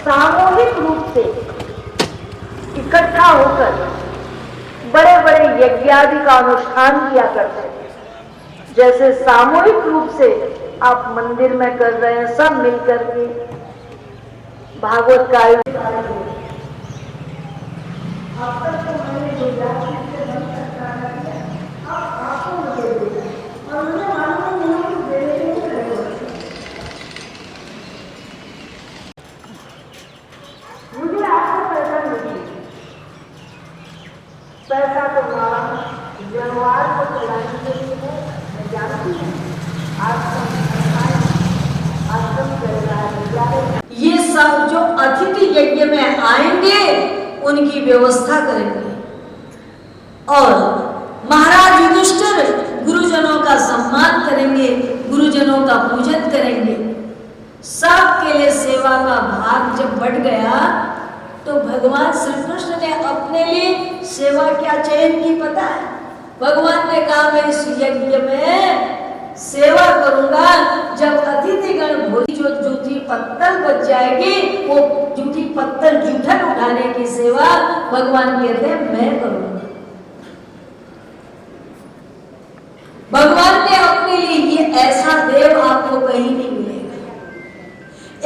सामूहिक रूप से इकट्ठा होकर बड़े बड़े यज्ञादि का अनुष्ठान किया करते थे। जैसे सामूहिक रूप से आप मंदिर में कर रहे हैं, सब मिलकर के भागवत का आयोजन। अब तक तो मैंने गुजरात से बंद करता है, अब आपको मुझे देना और मुझे मालूम नहीं कि देने के लिए रहे। मुझे आपको पैसा नहीं, पैसा तो व्यवहार को चलाने के लिए है, मैं जानती हूँ। आश्रम चल रहा है, ये सब जो अतिथि यज्ञ में आएंगे उनकी व्यवस्था करेंगे और महाराज युधिष्ठिर गुरुजनों का सम्मान करेंगे, गुरुजनों का पूजन करेंगे। सबके लिए सेवा का भाग जब बढ़ गया तो भगवान श्री कृष्ण ने अपने लिए सेवा क्या चयन की पता है? भगवान ने कहा मैं इस यज्ञ में सेवा करूंगा, जब अतिथिगण भोजी जो जूठी पत्तल बच जाएगी, वो जूठी पत्तल जूठन उठाने की सेवा भगवान कहते हैं मैं करूंगा। भगवान ने अपने लिए ये ऐसा देव आपको कहीं नहीं मिलेगा।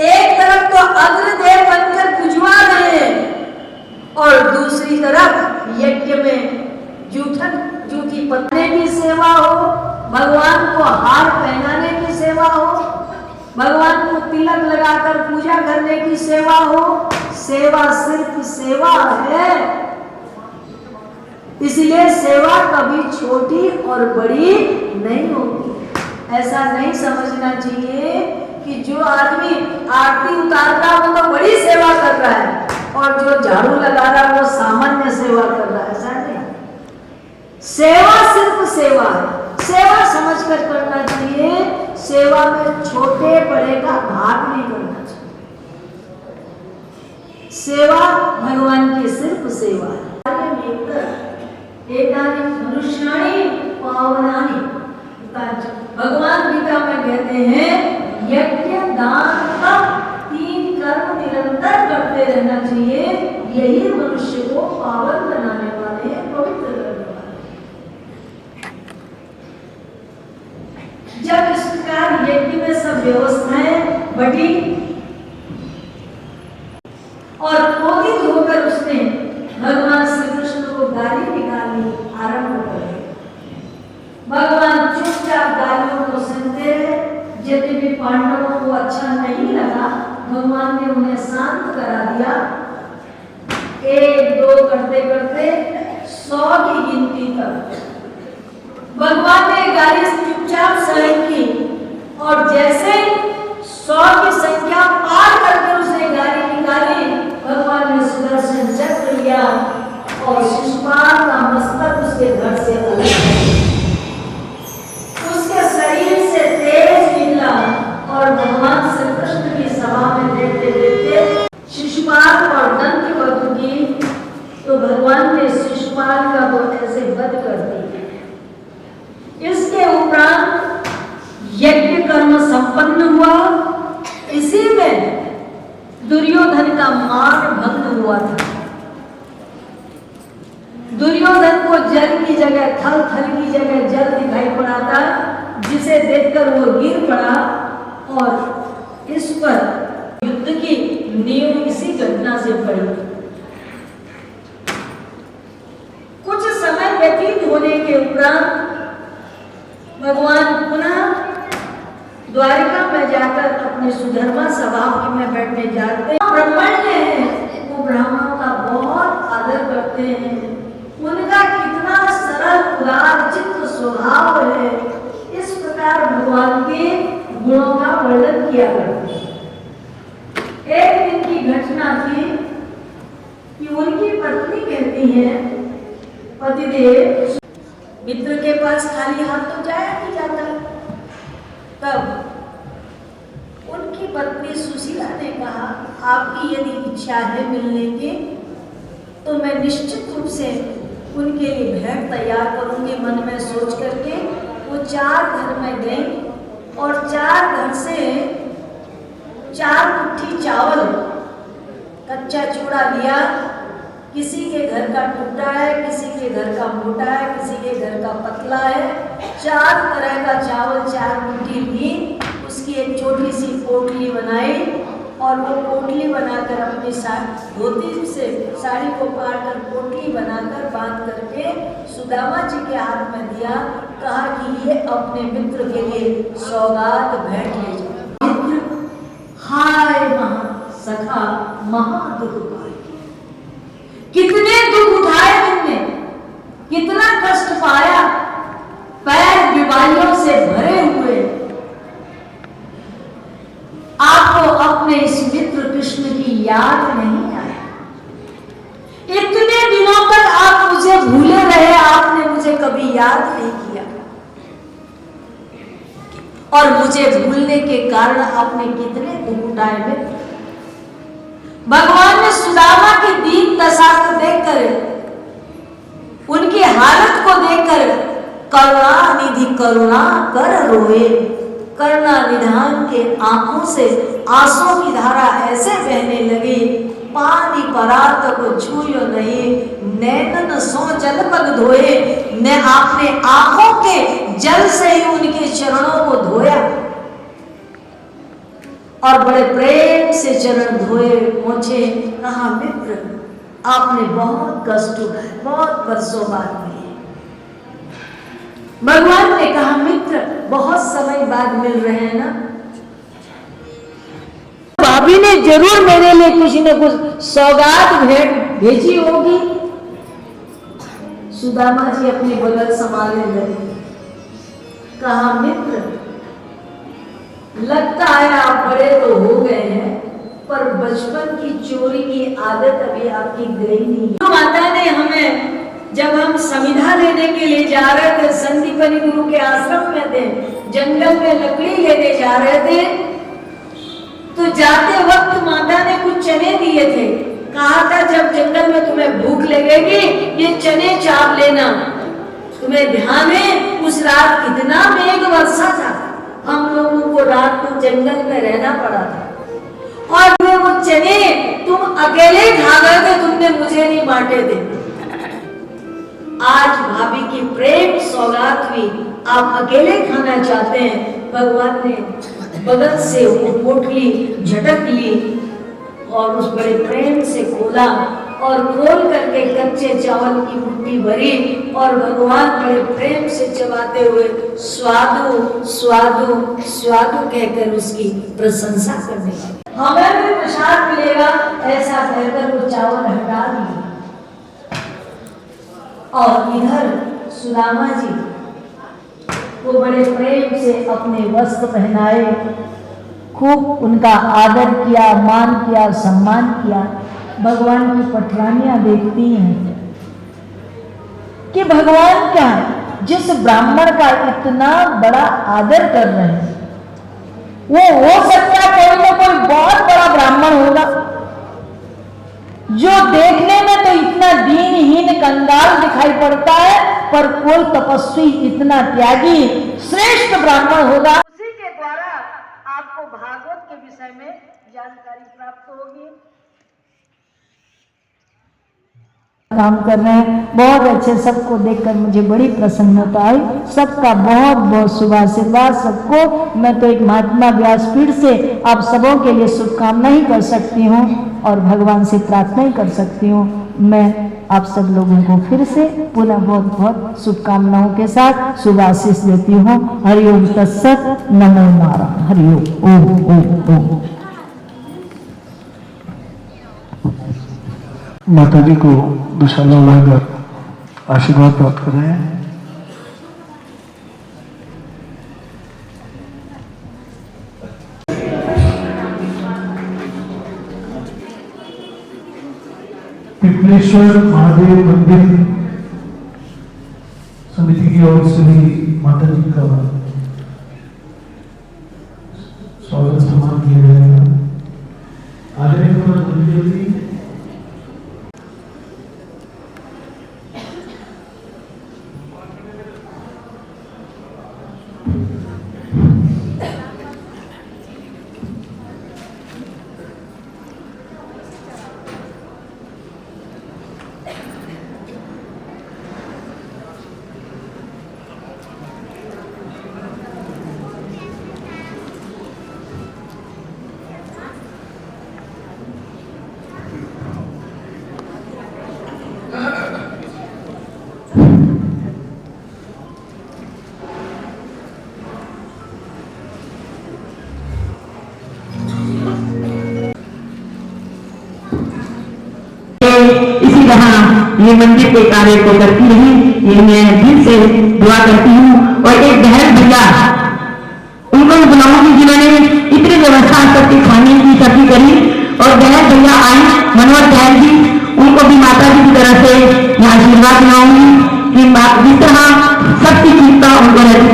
एक तरफ तो अग्रदेव बनकर पुजवा रहे हैं और दूसरी तरफ यज्ञ में जूठी पत्तल की सेवा हो, भगवान को हार पहनाने की सेवा हो, भगवान को तिलक लगाकर पूजा करने की सेवा हो। सेवा सिर्फ सेवा है, इसलिए सेवा कभी छोटी और बड़ी नहीं होगी। ऐसा नहीं समझना चाहिए कि जो आदमी आरती उतार रहा है वो तो बड़ी सेवा कर रहा है और जो झाड़ू लगा रहा है वो सामान्य सेवा कर रहा है। ऐसा नहीं, सेवा सिर्फ सेवा है, सेवा समझकर करना चाहिए। सेवा में छोटे बड़े का भाग नहीं करना चाहिए। सेवा भगवान की सिर्फ सेवा है। मनुष्याणी पावनानी, भगवान गीता में कहते हैं यज्ञ दान का 3 कर्म निरंतर करते रहना चाहिए, यही मनुष्य को पावन बनाने वाले, पवित्र करने वाले। जब इस प्रकार यज्ञ में सब व्यवस्थाएं बढ़ी और क्रोधित होकर उसने भगवान श्री कृष्ण को गाली निकालनी आरंभ कर दी। भगवान चुपचाप गालियों को सुनते रहे। यद्यपि पांडवों को अच्छा नहीं लगा, भगवान ने उन्हें शांत करा दिया। 1 2 करते करते 100 की गिनती तक भगवान ने गाली चुपचाप सहन की और जैसे 100 की संख्या पार करके उसने गाली निकाली, भगवान ने सुदर्शन चक्र लिया और शिशुपाल का मस्तक उसके धड़ से अलग कर दिया। उसके शरीर से तेज निकला और भगवान श्री कृष्ण की सभा में देखते देखते शिशुपाल और दंतवक्र की, तो भगवान ने शिशुपाल का वो ऐसे वध कर दिया। इसके उपरांत यज्ञ कर्म संपन्न हुआ। इसी में दुर्योधन का मान भंग हुआ था। दुर्योधन को जल की जगह थल, थल की जगह जल दिखाई पड़ा था, जिसे देखकर वो गिर पड़ा और इस पर युद्ध की नींव इसी घटना से पड़ी। कुछ समय व्यतीत होने के उपरांत भगवान पुनः द्वारिका में जाकर अपने सुधर्मा सभा में बैठने जाते हैं। ब्राह्मण हैं, वो ब्राह्मणों का बहुत आदर करते हैं। उनका कितना सरल उदार चित्त स्वभाव है, इस प्रकार भगवान के गुणों का वर्णन किया करते हैं। एक दिन की घटना थी कि उनकी पत्नी कहती है, पतिदेव मित्र के पास खाली हाथ तो जाया नहीं जाता। तब उनकी पत्नी सुशीला ने कहा, आपकी यदि इच्छा है मिलने की तो मैं निश्चित रूप से उनके लिए भेंट तैयार करूंगी। मन में सोच करके वो 4 घर में गई और 4 घर से 4 मुट्ठी चावल कच्चा चूड़ा लिया, किसी के घर का टूटा है, किसी के घर का मोटा है, किसी के घर का पतला है, 4 तरह का चावल 4 मुट्ठी ली, उसकी एक छोटी सी पोटली बनाई और वो पोटली बनाकर अपनी धोती से साड़ी को पार कर पोटली बनाकर बांध करके सुदामा जी के हाथ में दिया। कहा कि ये अपने मित्र के लिए सौगात भेंट ले जाओ। मित्र हाय सखा महा दुख पाए, कितने दुख उठाए तुमने, कितना कष्ट पाया, पैर बीमारियों से भरे हुए, आपको अपने इस मित्र कृष्ण की याद नहीं आई। इतने दिनों तक आप मुझे भूले रहे, आपने मुझे कभी याद नहीं किया और मुझे भूलने के कारण आपने कितने दुख उठाए मित्र। भगवान ने सुदामा की दीन दशा को देखकर, उनकी हालत को देखकर करुणानिधि करुणा कर रोए। करुणा निधान के आंखों से आंसू की धारा ऐसे बहने लगी, पानी परात को छूयो नहीं, नैनन सो जल पग धोए। ने आपने आंखों के जल से ही उनके चरणों को धोया और बड़े प्रेम से चरण धोए, पहुंचे। कहा मित्र आपने बहुत कष्ट उठाए, बहुत वर्षों बाद मिले। भगवान ने कहा मित्र बहुत समय बाद मिल रहे हैं ना, भाभी ने जरूर मेरे लिए किसी ने कुछ सौगात भेंट भेजी होगी। सुदामा जी अपनी बगल संभालने लगे। कहा मित्र लगता है आप बड़े तो हो गए हैं, पर बचपन की चोरी की आदत अभी आपकी गई नहीं। तो माता ने हमें, जब हम समिधा लेने के लिए जा रहे थे, संदीपनी गुरु के आश्रम में थे, जंगल में लकड़ी लेने जा रहे थे, तो जाते वक्त माता ने कुछ चने दिए थे। कहा था जब जंगल में तुम्हें भूख लगेगी ये चने चाप लेना। तुम्हें ध्यान है उस रात कितना मेघ वर्षा था, हम लोगों को रात को जंगल में रहना पड़ा था और वो चने तुम अकेले खा गए थे, तुमने मुझे नहीं बांटे थे। आज भाभी की प्रेम सौगात हुई, आप अकेले खाना चाहते हैं। भगवान ने बगल से वो पोटली झटक ली और उस बड़े प्रेम से खोला और खोल करके कच्चे चावल की मुट्ठी भरी और भगवान बड़े प्रेम से चबाते हुए स्वादु स्वादु स्वादु कहकर उसकी प्रशंसा करने लगे। हमें भी प्रसाद मिलेगा ऐसा कहकर वो चावल हटा दिए और इधर सुदामा जी को बड़े प्रेम से अपने वस्त्र पहनाए, खूब उनका आदर किया, मान किया, सम्मान किया। भगवान की पटरानियां देखती हैं कि भगवान क्या जिस ब्राह्मण का इतना बड़ा आदर कर रहे हैं, वो हो सकता है कोई ना कोई बहुत बड़ा ब्राह्मण होगा जो देखने में तो इतना दीनहीन कंगाल दिखाई पड़ता है, पर कोई तपस्वी इतना त्यागी श्रेष्ठ ब्राह्मण होगा। उसी के द्वारा आपको भागवत के विषय में जानकारी प्राप्त होगी। काम कर रहे हैं बहुत अच्छे, सबको देखकर मुझे बड़ी प्रसन्नता आई। सबका बहुत बहुत शुभ आशीर्वाद सबको। मैं तो एक महात्मा व्यासपीठ से आप सबों के लिए शुभकामना ही कर सकती हूँ और भगवान से प्रार्थना ही कर सकती हूँ। मैं आप सब लोगों को फिर से पुनः बहुत बहुत शुभकामनाओं के साथ शुभ आशीष देती हूँ। हरिओम तत्सत, नमो नारायण। हरिओम ओम ओम ओम। माता जी को दुशाला उड़ाकर आशीर्वाद प्राप्त कर रहे हैं। पिपलेश्वर महादेव मंदिर समिति की ओर से भी माता जी का स्वागत सम्मान किया जाएगा। आदरणीय इसी तरह ये मंदिर के कार्य को करती रही, ये मैं दिल से दुआ करती हूँ। और एक बहन भैया उनको भी बुलाऊंगी जिन्होंने इतनी व्यवस्था करके खाने की सब्जी करी, और बहन भैया आई मनोहर बहन जी, उनको भी माता जी की तरफ से मैं आशीर्वाद दिलाऊंगी कि जिस तरह सबकी चीज का उनको रहती।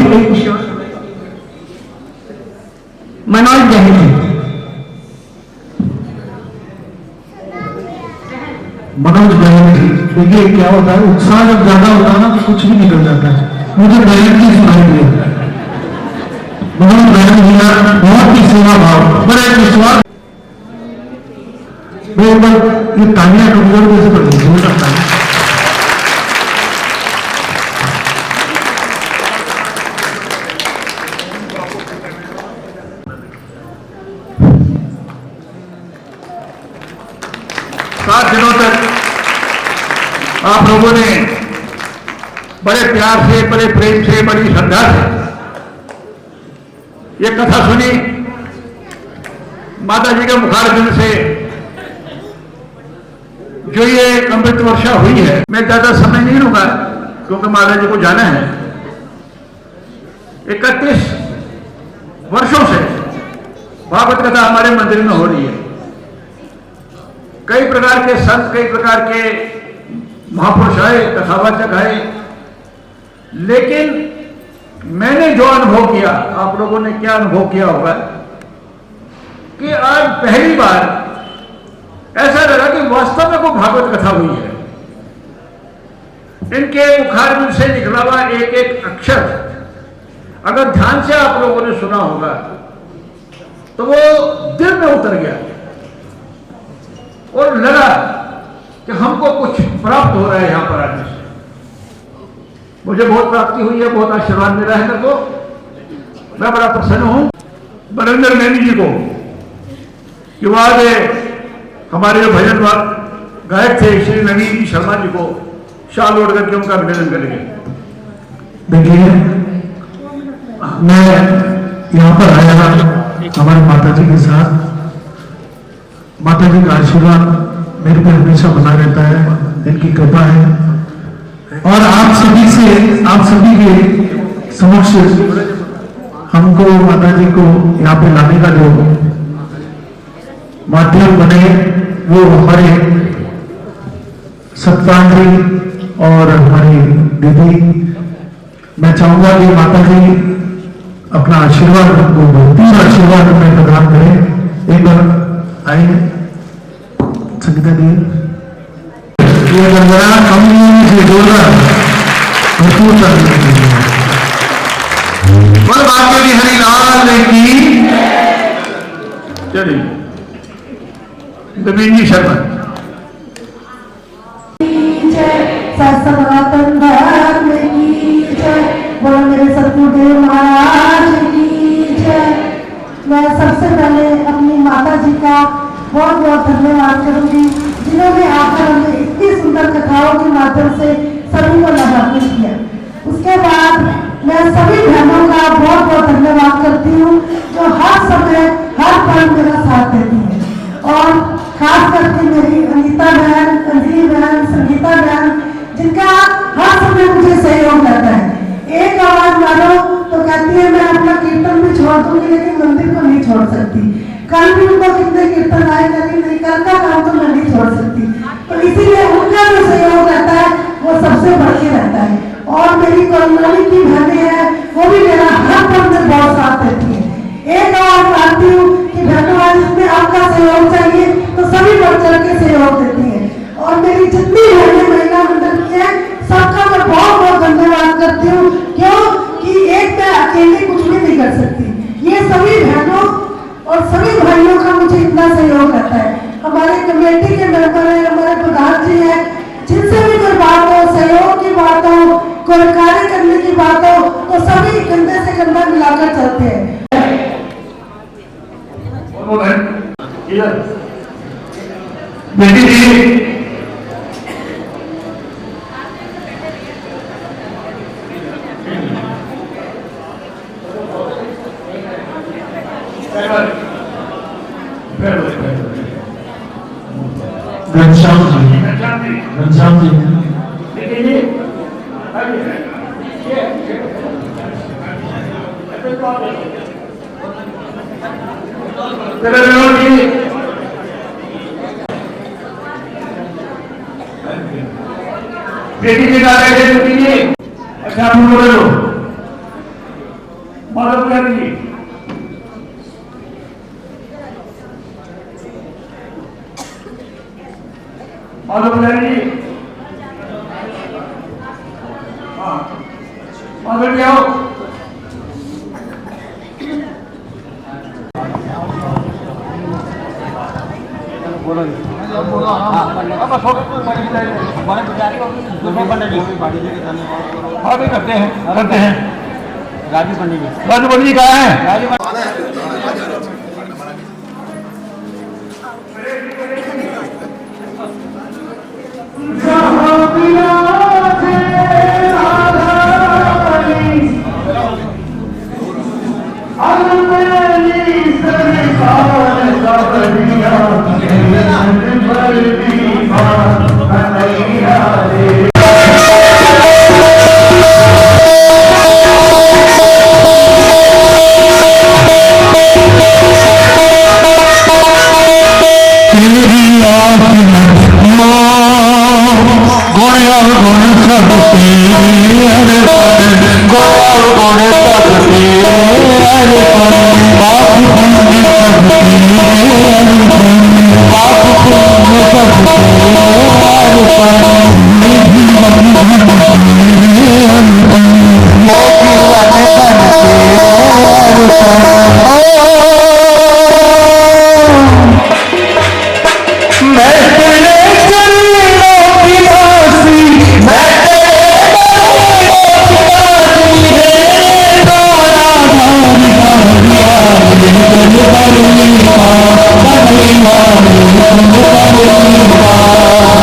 मनोज बहन जी, मनोज बहन जी, देखिए क्या होता है, उत्साह जब ज्यादा होता है ना तो कुछ भी निकल जाता है। मुझे बहन की सुनाई दिया, मनोज बहन जी का बहुत ही सेवा भाव, बड़ा एक विश्वास। मैं एक बार ये तालियां कमजोर कैसे कर दी, जोरदार तालियां। सात दिनों तक आप लोगों ने बड़े प्यार से, बड़े प्रेम से, बड़ी श्रद्धा से ये कथा सुनी। माता जी के मुखारबिंद से जो ये अमृत वर्षा हुई है, मैं ज्यादा समय नहीं लूंगा क्योंकि माता जी को जाना है। 31 वर्षों से भागवत कथा हमारे मंदिर में हो रही है। कई प्रकार के संत, कई प्रकार के महापुरुष आए, कथावाचक आए, लेकिन मैंने जो अनुभव किया, आप लोगों ने क्या अनुभव किया होगा कि आज पहली बार ऐसा लगा कि वास्तव में कोई भागवत कथा हुई है। इनके मुखारबिंद से निकला हुआ एक एक अक्षर अगर ध्यान से आप लोगों ने सुना होगा तो वो दिल में उतर गया और लगा कि हमको कुछ प्राप्त हो रहा है यहां पर आने से। मुझे बहुत प्राप्ति हुई है, बहुत आशीर्वाद मिला है मेरे को। मैं बड़ा प्रसन्न हूं बरेंद्र नैनी जी को कि वो आज हमारे जो भजन गायक थे श्री नवीन जी शर्मा जी को शाल ओढ़ करके उनका अभिनंदन करेंगे। देखिए, मैं यहाँ पर आया हमारे माता जी के साथ। माता जी का आशीर्वाद मेरे पर हमेशा बना रहता है, इनकी कृपा है। और आप सभी के समक्ष हमको माता जी को यहाँ पे लाने का जो माध्यम बने वो हमारे सतपाल जी और हमारी दीदी। मैं चाहूंगा कि माता जी अपना आशीर्वाद हमको भक्ति का आशीर्वाद हमें प्रदान करें। एक बार आइए संगीता दी, ये गंगा कमी से जोड़ा भरपूर बोल बाकी हरिलाल की। चलिए नवीन जी शर्मा। सनातन धर्म की जय, बोलो मेरे सतगुरुदेव महाराज की जय। मैं सबसे पहले अपनी माता जी का बहुत बहुत धन्यवाद करूंगी जिन्होंने आकर हमें इतनी सुंदर कथाओं के माध्यम से सभी को लाभान्वित किया। उसके बाद मैं सभी बहनों का बहुत बहुत धन्यवाद करती हूँ जो हर समय हर पल मेरा साथ देती है, और खास करके मेरी अनीता बहन, अंजलि बहन, संगीता बहन, जिनका हर समय मुझे सहयोग रहता है। एक आवाज मारो तो कहती है मैं अपना कीर्तन भी छोड़ दूंगी लेकिन मंदिर को नहीं छोड़ सकती। कल भी उनको कितने कीर्तन आए, कभी नहीं, कल का काम तो मैं नहीं छोड़ सकती। तो इसीलिए उनका जो सहयोग रहता है वो सबसे बढ़ के रहता है। और मेरी कॉलोनी की बहनें हैं, वो भी मेरा हर पल में बहुत साथ देती है। एक आवाज मारती हूँ कि बहनों आज इसमें आपका सहयोग चाहिए तो सभी बढ़ चढ़ के सहयोग देती है। और मेरी जितनी बहनें महिला मंडल की है सबका मैं बहुत बहुत धन्यवाद करती हूँ, क्यों कि एक मैं अकेले कुछ भी नहीं कर सकती। ये सभी बहनों और सभी भाइयों का मुझे इतना सहयोग रहता है। हमारे कमेटी के मेंबर है, हमारे प्रधान जी है, जिनसे भी कोई बात हो, सहयोग की बात हो, कोई कार्य करने की बात हो तो सभी कंधे से कंधा मिलाकर चलते हैं। घनश्याम जी देखिए जी तेरे विनोद जी बेटी जी गा रहे थे बेटी जी अच्छा आप बोले लो माधव पुजारी जी माधव पुजारी जी हाँ माधव जी आओ हाँ भी करते हैं राजू पंडित जी राजू पंडित जी कहाँ हैं Bye.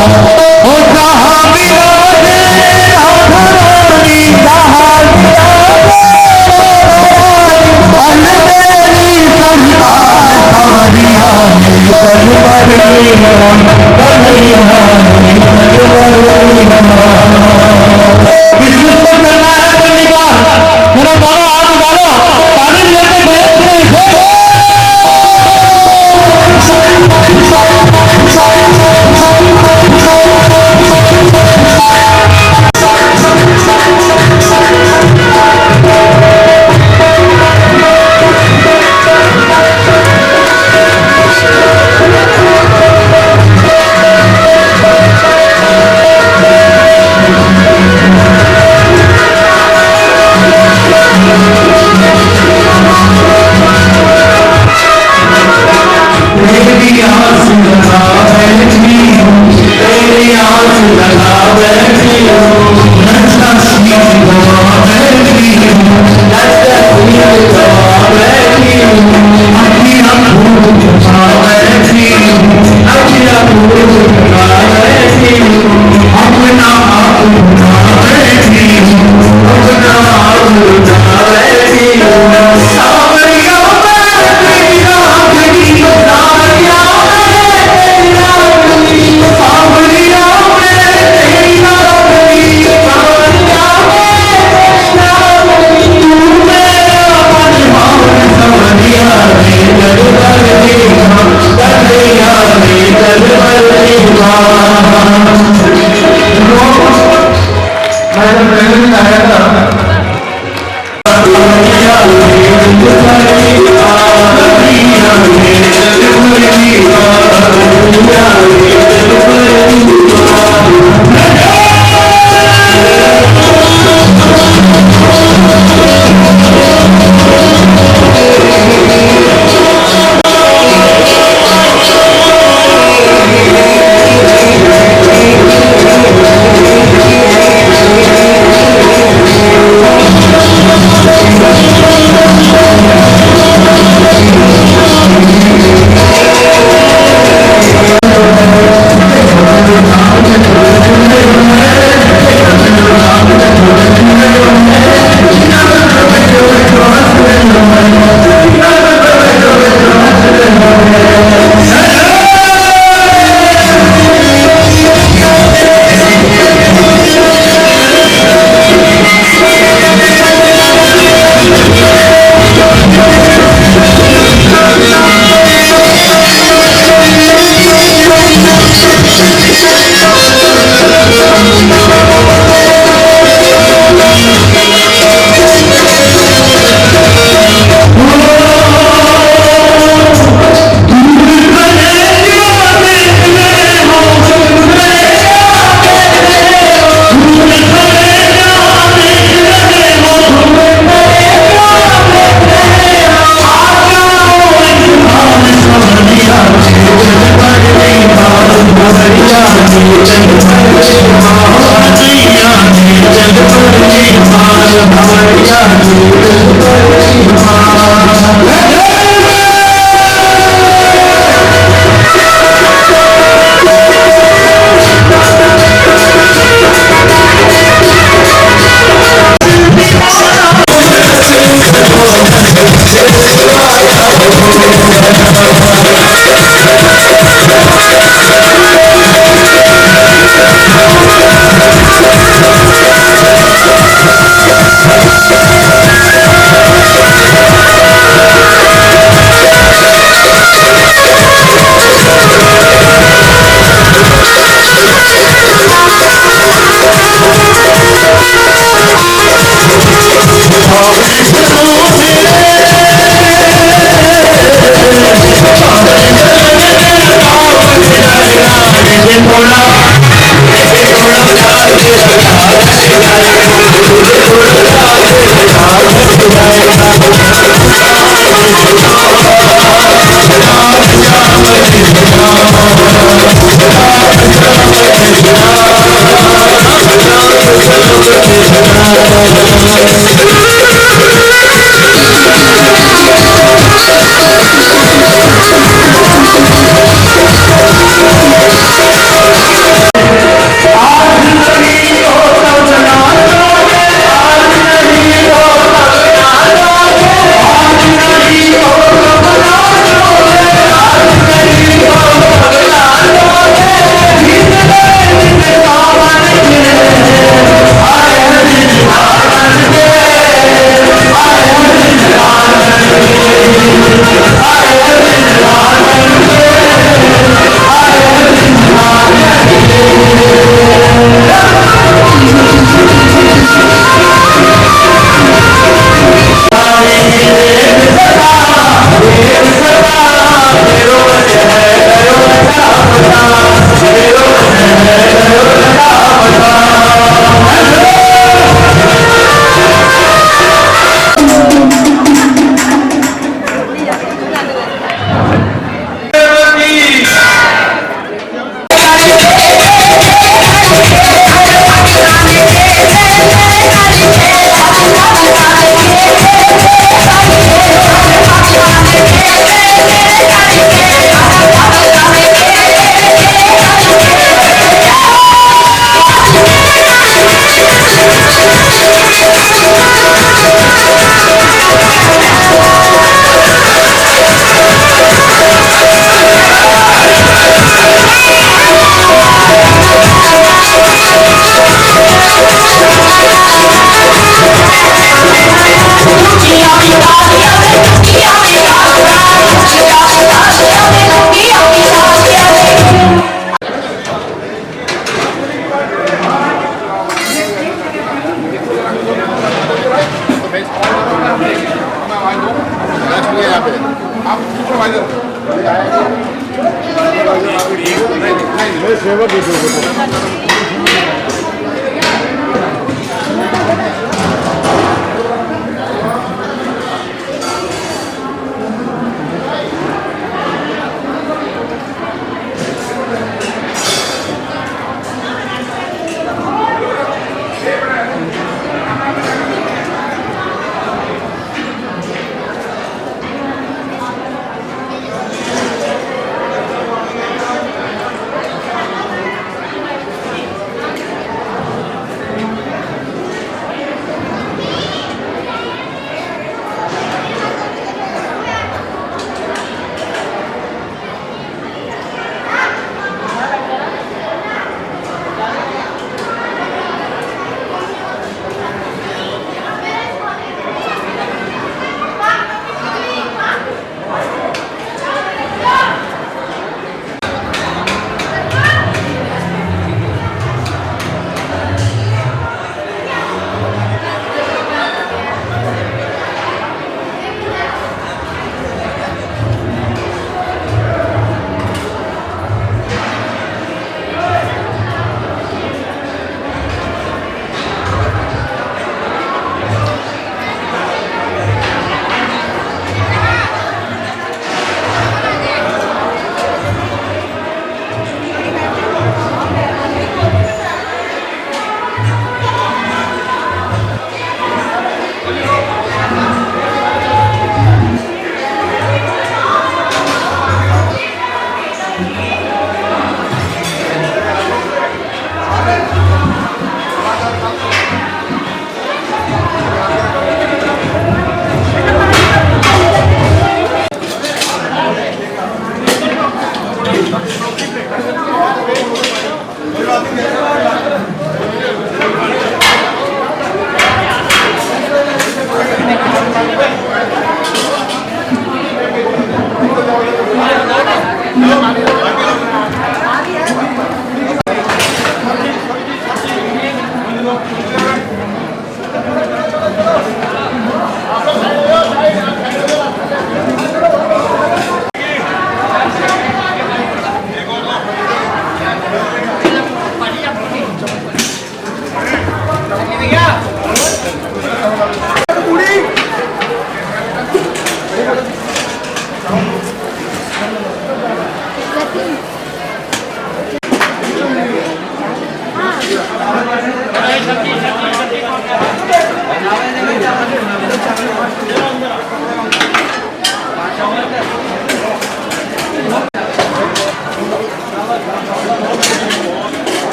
सेवा